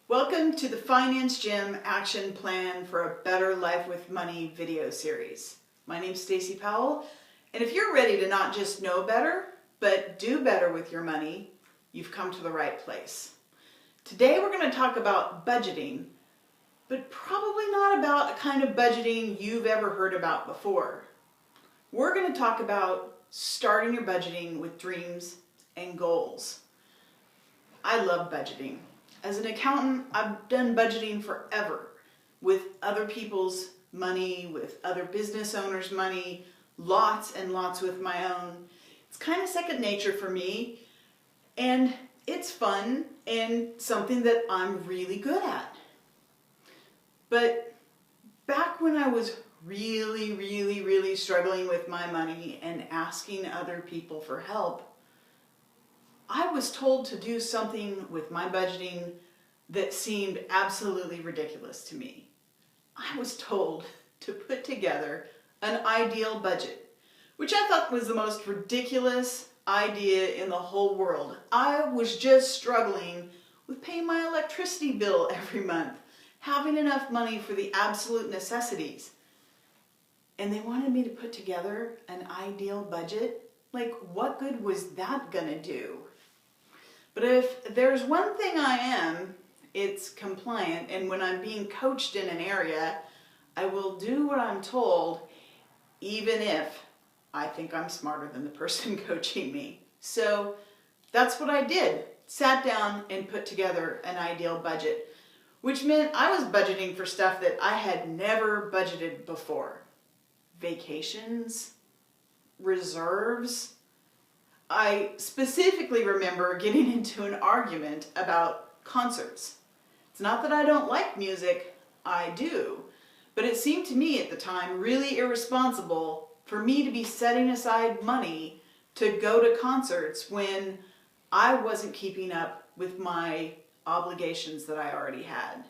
Welcome to the Finance Gym Action Plan for a Better Life with Money video series. My name's Stacy Powell, and if you're ready to not just know better, but do better with your money, you've come to the right place. Today we're going to talk about budgeting, but probably not about a kind of budgeting you've ever heard about before. We're going to talk about starting your budgeting with dreams and goals. I love budgeting. As an accountant, I've done budgeting forever with other people's money, with other business owners' money, lots and lots with my own. It's kind of second nature for me, and it's fun and something that I'm really good at. But back when I was really struggling with my money and asking other people for help, I was told to do something with my budgeting that seemed absolutely ridiculous to me. I was told to put together an ideal budget, which I thought was the most ridiculous idea in the whole world. I was just struggling with paying my electricity bill every month, having enough money for the absolute necessities. And they wanted me to put together an ideal budget? Like, what good was that gonna do? But if there's one thing I am, it's compliant, and when I'm being coached in an area, I will do what I'm told, even if I think I'm smarter than the person coaching me. So that's what I did. Sat down and put together an ideal budget, which meant I was budgeting for stuff that I had never budgeted before. Vacations, reserves. I specifically remember getting into an argument about concerts. It's not that I don't like music, I do, but it seemed to me at the time really irresponsible for me to be setting aside money to go to concerts when I wasn't keeping up with my obligations that I already had.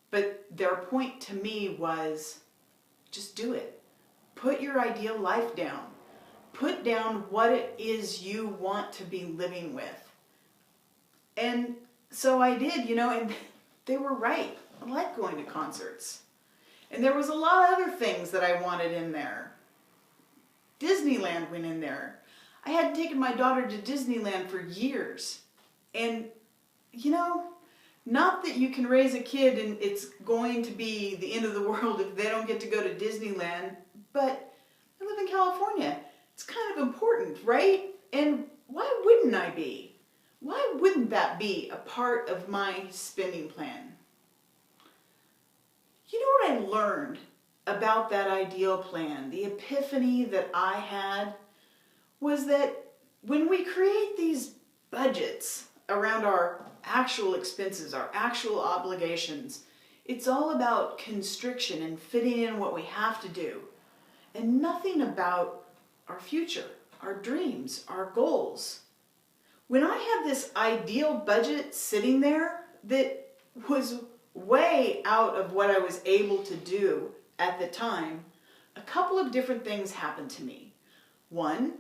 But their point to me was, just do it. Put your ideal life down. Put down what it is you want to be living with. And so I did, and they were right. I like going to concerts. And there was a lot of other things that I wanted in there. Disneyland went in there. I hadn't taken my daughter to Disneyland for years. And, not that you can raise a kid and it's going to be the end of the world if they don't get to go to Disneyland, but I live in California. It's kind of important, right? And why wouldn't I be? Why wouldn't that be a part of my spending plan? You know what I learned about that ideal plan, the epiphany that I had, was that when we create these budgets around our actual expenses, our actual obligations, it's all about constriction and fitting in what we have to do, and nothing about our future, our dreams, our goals. When I had this ideal budget sitting there that was way out of what I was able to do at the time, a couple of different things happened to me. One,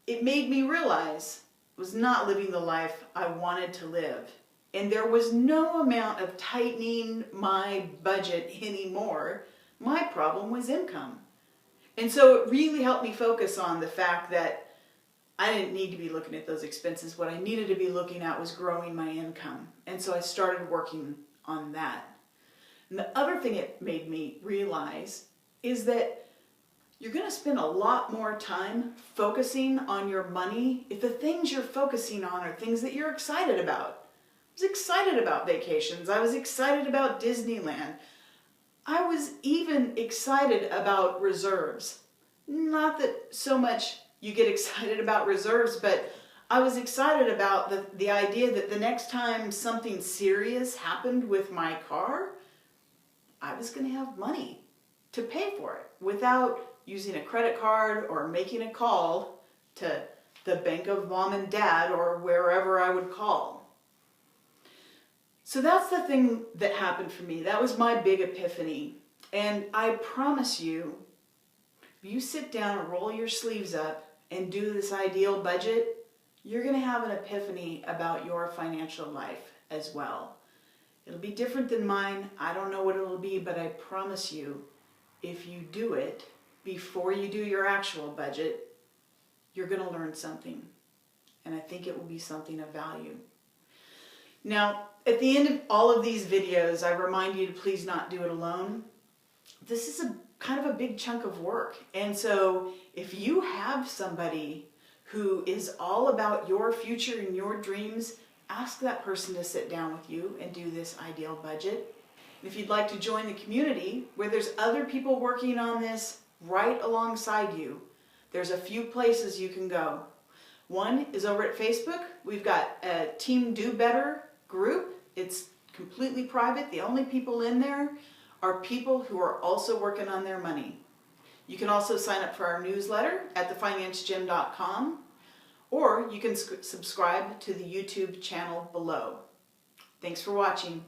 it made me realize I was not living the life I wanted to live. And there was no amount of tightening my budget anymore. My problem was income. And so it really helped me focus on the fact that I didn't need to be looking at those expenses. What I needed to be looking at was growing my income. And so I started working on that. And the other thing it made me realize is that you're going to spend a lot more time focusing on your money if the things you're focusing on are things that you're excited about. I was excited about vacations. I was excited about Disneyland. I was even excited about reserves. Not that so much you get excited about reserves, but I was excited about the idea that the next time something serious happened with my car, I was going to have money to pay for it without using a credit card or making a call to the bank of mom and dad or wherever I would call. So that's the thing that happened for me. That was my big epiphany. And I promise you, if you sit down and roll your sleeves up and do this ideal budget, you're going to have an epiphany about your financial life as well. It'll be different than mine. I don't know what it'll be, but I promise you, if you do it before you do your actual budget, you're going to learn something. And I think it will be something of value. Now, at the end of all of these videos, I remind you to please not do it alone. This is a kind of a big chunk of work. And so if you have somebody who is all about your future and your dreams, ask that person to sit down with you and do this ideal budget. And if you'd like to join the community where there's other people working on this right alongside you, there's a few places you can go. One is over at Facebook. We've got a Team Do Better group. It's completely private. The only people in there are people who are also working on their money. You can also sign up for our newsletter at thefinancegym.com, or you can subscribe to the YouTube channel below. Thanks for watching.